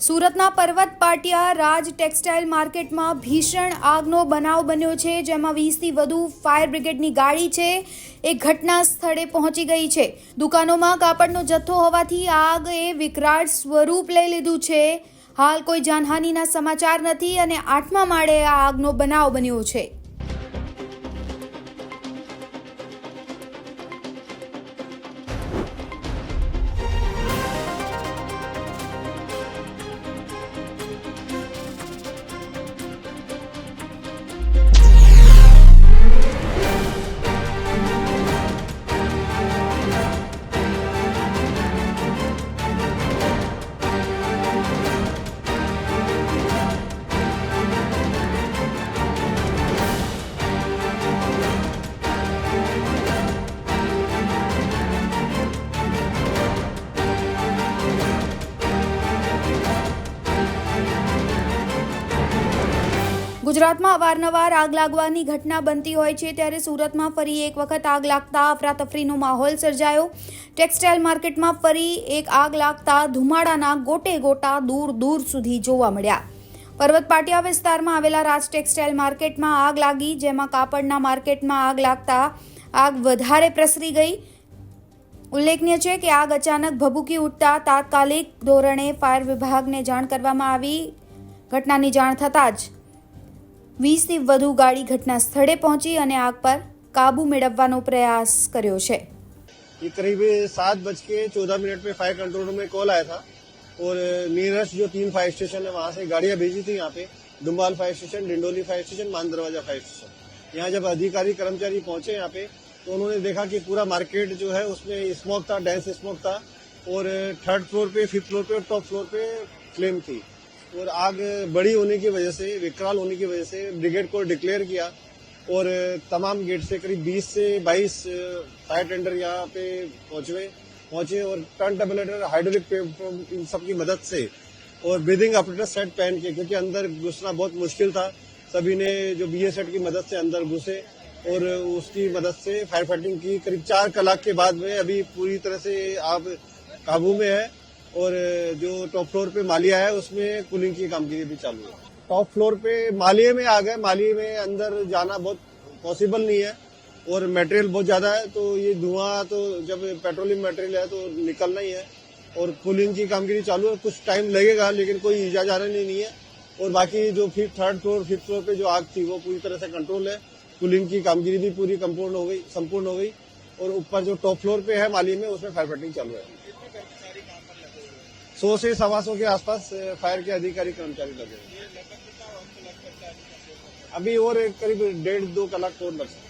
સુરતના પર્વત પાટિયા રાજ ટેક્સટાઇલ માર્કેટમાં ભીષણ આગનો બનાવ બન્યો છે, જેમાં 20થી વધુ ફાયર બ્રિગેડની ગાડી છે એ ઘટના સ્થળે પહોંચી ગઈ છે। દુકાનોમાં કાપડનો જથ્થો હોવાથી આગે વિકરાળ સ્વરૂપ લઈ લીધું છે। હાલ કોઈ જાનહાનિના સમાચાર નથી અને 8મા માળે આ આગનો બનાવ બન્યો છે। ગુજરાતમાં અવારનવાર આગ લાગવાની ઘટના બનતી હોય છે, ત્યારે સુરતમાં ફરી એક વખત આગ લાગતા અફરાતફરીનો માહોલ સર્જાયો। ટેક્સટાઇલ માર્કેટમાં ફરી એક આગ લાગતા ધુમાડાના ગોટે ગોટા દૂર દૂર સુધી જોવા મળ્યા। પર્વત પાટિયા વિસ્તારમાં આવેલા રાજ ટેક્સટાઇલ માર્કેટમાં આગ લાગી, જેમાં કાપડના માર્કેટમાં આગ લાગતા આગ વધારે પ્રસરી ગઈ। ઉલ્લેખનીય છે કે આગ અચાનક ભભૂકી ઉઠતા તાત્કાલિક ધોરણે ફાયર વિભાગને જાણ કરવામાં આવી। ઘટનાની જાણ થતાં જ 20થી વધુ ગાડી घटना स्थले पहुंची और आग पर काबू मेळवવાનો प्रयास કર્યો છે। ये करीब 7:14 पे फायर कंट्रोल रूम में कॉल आया था और नियरेस्ट जो 3 फायर स्टेशन है वहां से गाड़ियां भेजी थी। यहाँ पे Dumbal fire station, Dindoli fire station, Maan Darwaja fire station. यहाँ जब अधिकारी कर्मचारी पहुंचे यहाँ पे तो उन्होंने देखा कि पूरा मार्केट जो है उसमें स्मोक था, डेंस स्मोक था और 3rd फ्लोर पे, 5th फ्लोर पे और टॉप फ्लोर पे फ्लेम थी। और आग बड़ी होने की वजह से, विकराल होने की वजह से ब्रिगेड को डिक्लेयर किया और तमाम गेट से करीब 20 से 22 फायर टेंडर यहाँ पे पहुंचे और टर्न टेबलेटर, हाइड्रोलिक इन सबकी मदद से और ब्रीदिंग ऑपरेटर सेट पहन के, क्योंकि अंदर घुसना बहुत मुश्किल था, सभी ने जो BA सेट की मदद से अंदर घुसे और उसकी मदद से फायर फाइटिंग की। करीब 4 कलाक के बाद में अभी पूरी तरह से आग काबू में है और जो टॉप फ्लोर पे मालिया है उसमें कूलिंग की कामगिरी भी चालू है। टॉप फ्लोर पे मालिये में आ गए, मालिये में अंदर जाना बहुत पॉसिबल नहीं है और मटेरियल बहुत ज्यादा है, तो ये धुआं तो जब पेट्रोलियम मटेरियल है तो निकलना ही है और कूलिंग की कामगिरी चालू है। कुछ टाइम लगेगा लेकिन कोई ईजा जाने नहीं है और बाकी जो 3rd फ्लोर, 5th फ्लोर पे जो आग थी वो पूरी तरह से कंट्रोल है। कूलिंग की कामगिरी भी पूरी संपूर्ण हो गई और ऊपर जो टॉप फ्लोर पे है मालिये में उसमें फायर फाइटिंग चालू है। 100 से 125 के आसपास फायर के अधिकारी कर्मचारी लगे। अभी और करीब 1.5-2 कलाक और लग सकते।